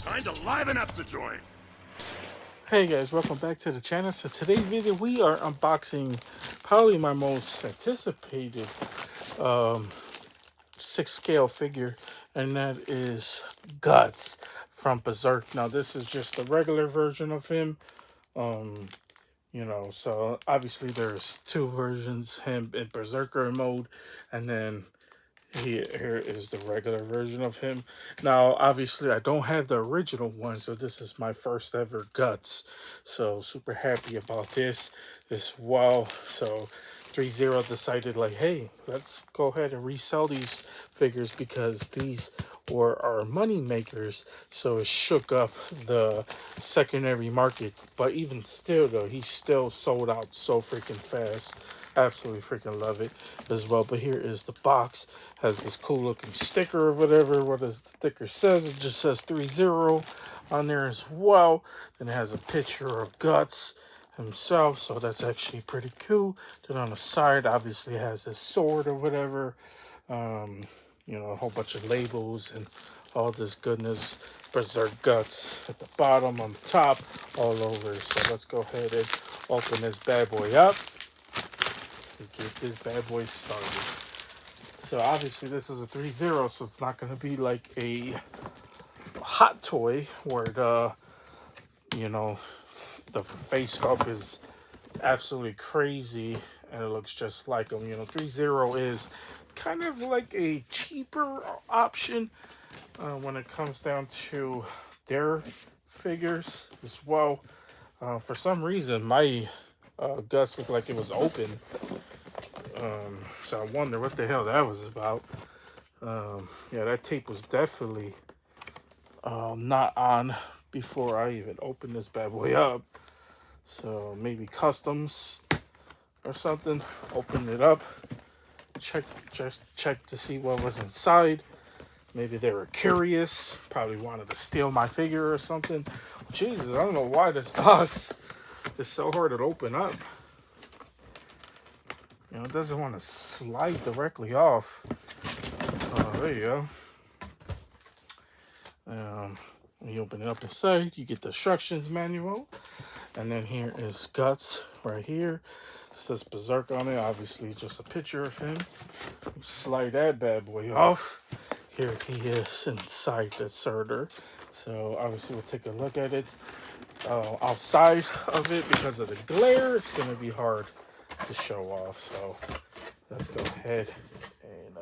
Time to liven up the joint. Hey guys, welcome back to the channel. So today's video we are unboxing probably my most anticipated 6 scale figure, and that is Guts from Berserk. Now this is just the regular version of him. So obviously there's two versions, him in Berserker mode, and then here is the regular version of him. Now, obviously, I don't have the original one, so this is my first ever Guts. So, super happy about this as well. So, Threezero decided, like, hey, let's go ahead and resell these figures because these were our money makers. So, it shook up the secondary market. But even still, though, he still sold out so freaking fast. Absolutely freaking love it as well. But here is the box. Has this cool looking sticker or whatever. What does the sticker says? It just says 3-0 on there as well. Then it has a picture of Guts himself, so that's actually pretty cool. Then on the side obviously has his sword or whatever. A whole bunch of labels and all this goodness. Berserk Guts at the bottom, on the top, all over. So let's go ahead and open this bad boy up to get this bad boy started. So obviously this is a 3-0, so it's not going to be like a hot toy where the face sculpt is absolutely crazy and it looks just like them. 3-0 is kind of like a cheaper option when it comes down to their figures as well. For some reason, my Guts looked like it was open. So I wonder what the hell that was about. Yeah, that tape was definitely not on before I even opened this bad boy up. So maybe customs or something. Opened it up. Just check to see what was inside. Maybe they were curious. Probably wanted to steal my figure or something. Jesus, I don't know why this box is so hard to open up. It doesn't want to slide directly off. There you go. When you open it up inside, you get the instructions manual. And then here is Guts right here. It says Berserk on it. Obviously, just a picture of him. Slide that bad boy off. Here he is inside the inserter. So obviously, we'll take a look at it. Outside of it, because of the glare, it's going to be hard to show off. So let's go ahead and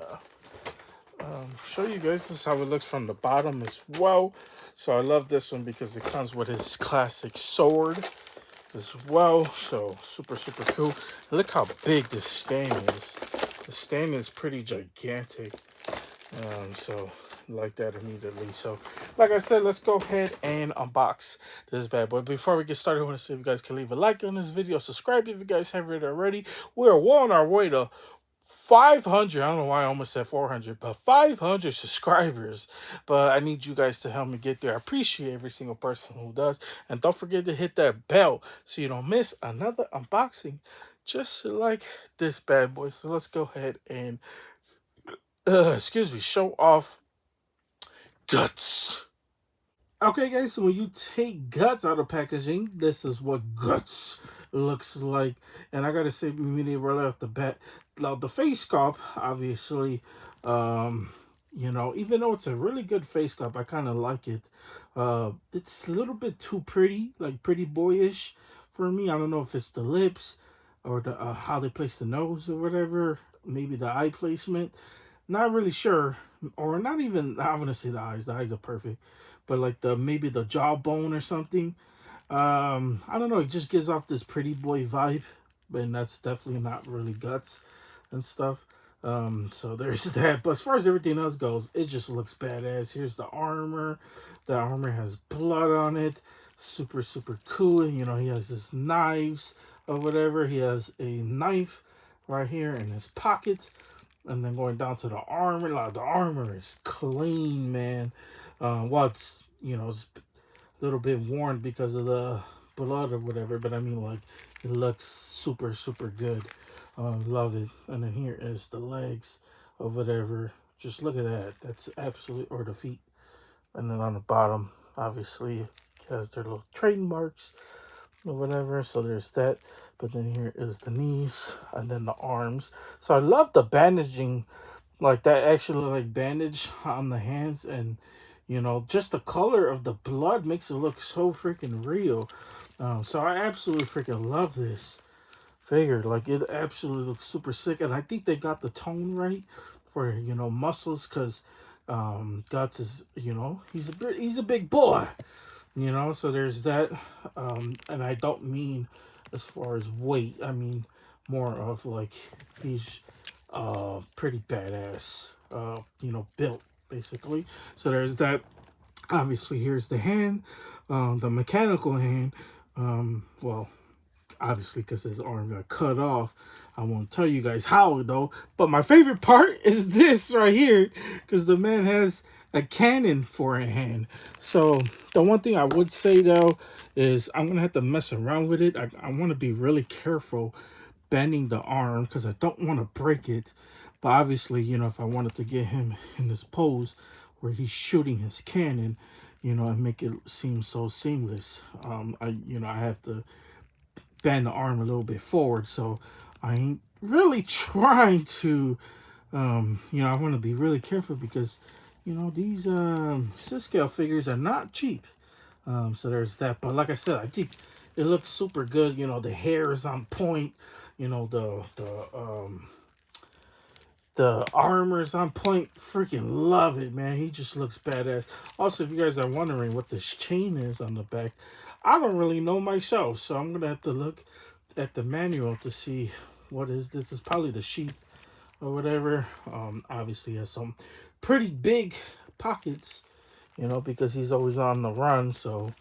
show you guys. This is how it looks from the bottom as well. So I love this one because it comes with his classic sword as well. So super cool. And look how big this stand is. The stand is pretty gigantic. So like that immediately. So like I said, let's go ahead and unbox this bad boy. Before we get started, I want to see if you guys can leave a like on this video, subscribe if you guys haven't already. We're well on our way to 500. I don't know why I almost said 400, but 500 subscribers. But I need you guys to help me get there. I appreciate every single person who does. And don't forget to hit that bell so you don't miss another unboxing just like this bad boy. So let's go ahead and show off Guts. Okay, guys, so when you take Guts out of packaging, this is what Guts looks like. And I gotta say, immediately right off the bat, now the face sculpt, obviously, even though it's a really good face sculpt, I kind of like it. It's a little bit too pretty, like pretty boyish for me. I don't know if it's the lips or the how they place the nose or whatever. Maybe the eye placement. Not really sure, or not even. I want to say the eyes. The eyes are perfect, but like maybe the jawbone or something. I don't know. It just gives off this pretty boy vibe, and that's definitely not really Guts and stuff. So there's that. But as far as everything else goes, it just looks badass. Here's the armor. The armor has blood on it. Super cool. He has his knives or whatever. He has a knife right here in his pocket. And then going down to the armor, the armor is clean, man. It's a little bit worn because of the blood or whatever, but I mean, like, it looks super good. Love it. And then here is the legs or whatever. Just look at that. That's absolutely, or the feet. And then on the bottom, obviously has their little trademarks or whatever. So there's that. But then here is the knees and then the arms. So I love the bandaging, like that actually like bandage on the hands, and just the color of the blood makes it look so freaking real. So I absolutely freaking love this figure. Like it absolutely looks super sick, and I think they got the tone right for muscles, because Guts is he's a big boy. So there's that. And I don't mean as far as weight. I mean more of like he's pretty badass. Built basically. So there's that. Obviously, here's the hand, the mechanical hand. Well, obviously, because his arm got cut off. I won't tell you guys how though. But my favorite part is this right here, because the man has a cannon for a hand. So the one thing I would say though is I'm gonna have to mess around with it. I want to be really careful bending the arm, because I don't want to break it. But obviously, if I wanted to get him in this pose where he's shooting his cannon, and make it seem so seamless, I have to bend the arm a little bit forward. So I ain't really trying to, I want to be really careful, because, these scale figures are not cheap. So there's that. But like I said, I think it looks super good. The hair is on point. The armor's on point. Freaking love it, man. He just looks badass. Also, if you guys are wondering what this chain is on the back, I don't really know myself, so I'm gonna have to look at the manual to see what is this. Is probably the sheath or whatever. Obviously has some pretty big pockets, because he's always on the run. So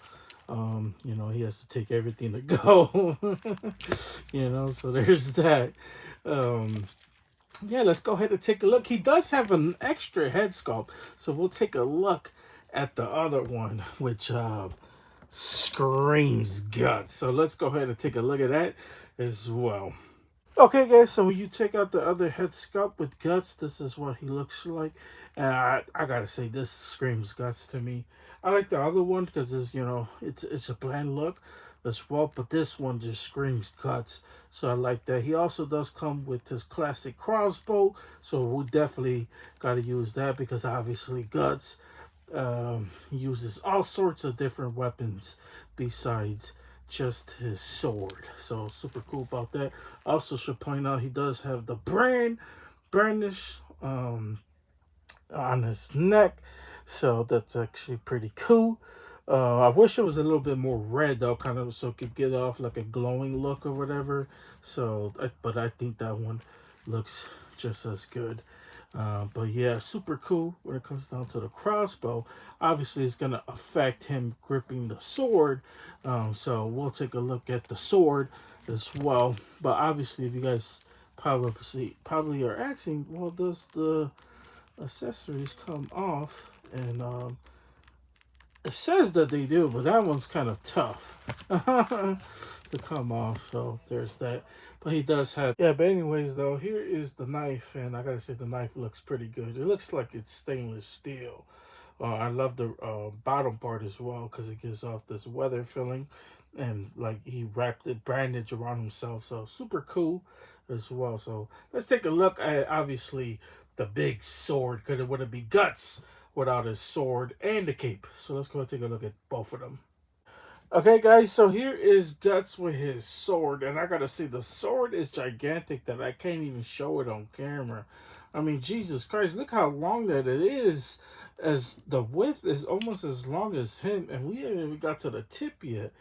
he has to take everything to go. So there's that. Yeah, let's go ahead and take a look. He does have an extra head sculpt, so we'll take a look at the other one, which screams Guts. So let's go ahead and take a look at that as well. Okay, guys, so when you take out the other head sculpt with Guts, this is what he looks like. And I gotta say, this screams Guts to me. I like the other one because it's a bland look as well, but this one just screams Guts. So I like that. He also does come with his classic crossbow, so we definitely gotta use that, because obviously Guts uses all sorts of different weapons besides just his sword. So super cool about that. Also should point out he does have the brandish on his neck, so that's actually pretty cool. I wish it was a little bit more red though, kind of, so it could get off like a glowing look or whatever. So, but I think that one looks just as good. But yeah, super cool when it comes down to the crossbow. Obviously, it's going to affect him gripping the sword. So we'll take a look at the sword as well. But obviously, if you guys probably are asking, well, does the accessories come off? And it says that they do, but that one's kind of tough to come off. So there's that. But he does have... Yeah, but anyways, though, here is the knife. And I gotta say, the knife looks pretty good. It looks like it's stainless steel. I love the bottom part as well, because it gives off this weather feeling. And like he wrapped it bandage around himself. So super cool as well. So let's take a look at, obviously, the big sword, because it wouldn't be Guts without his sword and the cape. So let's go and take a look at both of them. Okay, guys, so here is Guts with his sword, and I gotta say, the sword is gigantic that I can't even show it on camera. I mean, Jesus Christ, look how long that it is, as the width is almost as long as him, and we haven't even got to the tip yet.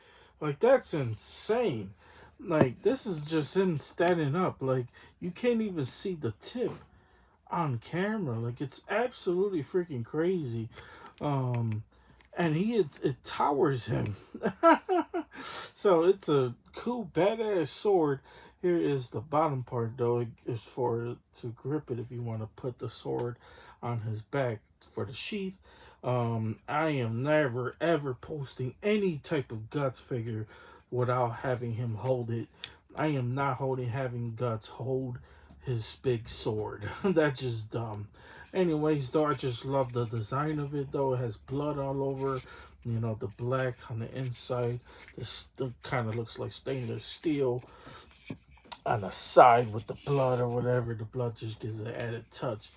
Like, that's insane. Like, this is just him standing up. Like, you can't even see the tip on camera. Like, it's absolutely freaking crazy. And it towers him. So it's a cool badass sword. Here is the bottom part though. It is for to grip it if you want to put the sword on his back for the sheath. I am never ever posting any type of Guts figure without having him hold it. I am not having Guts hold his big sword. That's just dumb. Anyways, though, I just love the design of it. Though it has blood all over, you know, the black on the inside. This kind of looks like stainless steel on the side with the blood or whatever. The blood just gives an added touch.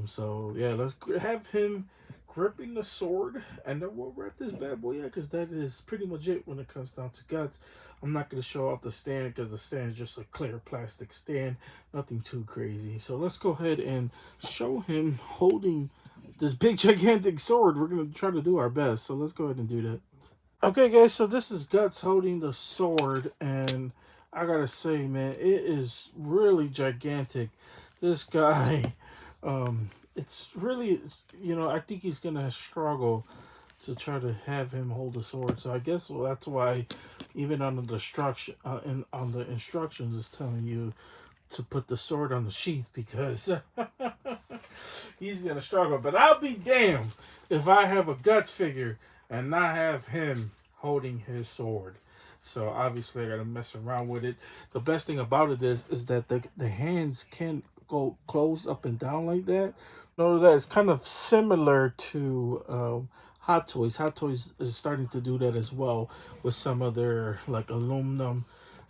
So yeah, let's have him gripping the sword, and then we'll wrap this bad boy up because that is pretty much it when it comes down to guts. I'm not gonna show off the stand because the stand is just a clear plastic stand, nothing too crazy. So let's go ahead and show him holding this big gigantic sword. We're gonna try to do our best. So let's go ahead and do that. Okay, guys, so this is Guts holding the sword, and I gotta say, man, it is really gigantic. This guy, it's really, you know, I think he's gonna struggle to try to have him hold the sword. So I guess that's why, even on the destruction, and on the instructions, it's telling you to put the sword on the sheath because he's gonna struggle. But I'll be damned if I have a Guts figure and not have him holding his sword. So obviously I gotta mess around with it. The best thing about it is that the hands can go close up and down like that. Know that it's kind of similar to Hot Toys. Hot Toys is starting to do that as well with some of their like aluminum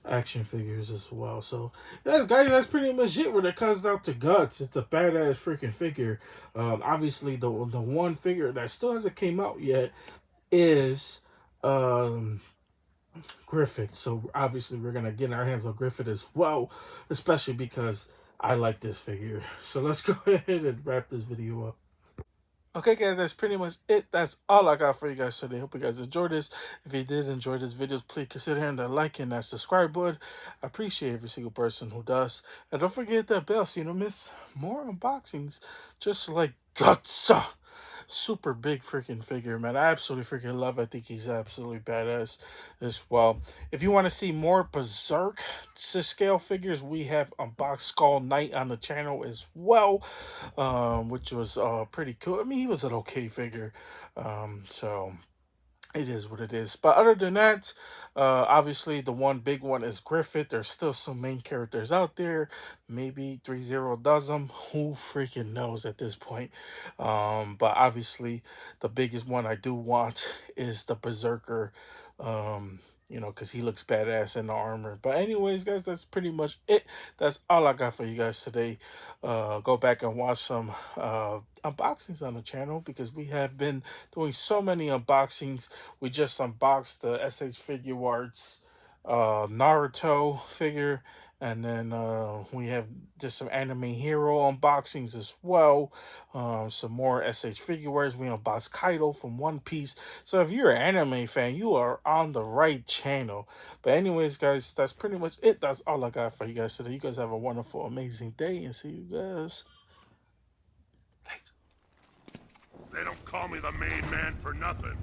action figures as well. So yeah, guys, that's pretty much it when it comes down to Guts. It's a badass freaking figure. Obviously the one figure that still hasn't came out yet is Griffith. So obviously we're gonna get our hands on Griffith as well, especially because I like this figure. So let's go ahead and wrap this video up. Okay, guys, that's pretty much it. That's all I got for you guys today. Hope you guys enjoyed this. If you did enjoy this video, please consider hitting that like and that subscribe button. I appreciate every single person who does. And don't forget that bell so you don't miss more unboxings just like Guts. Super big freaking figure, man. I absolutely freaking love it. I think he's absolutely badass as well. If you want to see more Berserk scale figures, we have unboxed Skull Knight on the channel as well, which was pretty cool. I mean, he was an okay figure. So it is what it is. But other than that, obviously the one big one is Griffith. There's still some main characters out there. Maybe Threezero does them. Who freaking knows at this point? But obviously the biggest one I do want is the Berserker. You know, because he looks badass in the armor. But anyways, guys, that's pretty much it. That's all I got for you guys today. Go back and watch some unboxings on the channel because we have been doing so many unboxings. We just unboxed the SH Figure Arts Naruto figure, and then we have just some anime hero unboxings as well. Some more SH Figuarts. We unboxed Kaido from One Piece. So if you're an anime fan, you are on the right channel. But anyways, guys, that's pretty much it. That's all I got for you guys today. You guys have a wonderful, amazing day, and see you guys. Thanks. They don't call me the main man for nothing.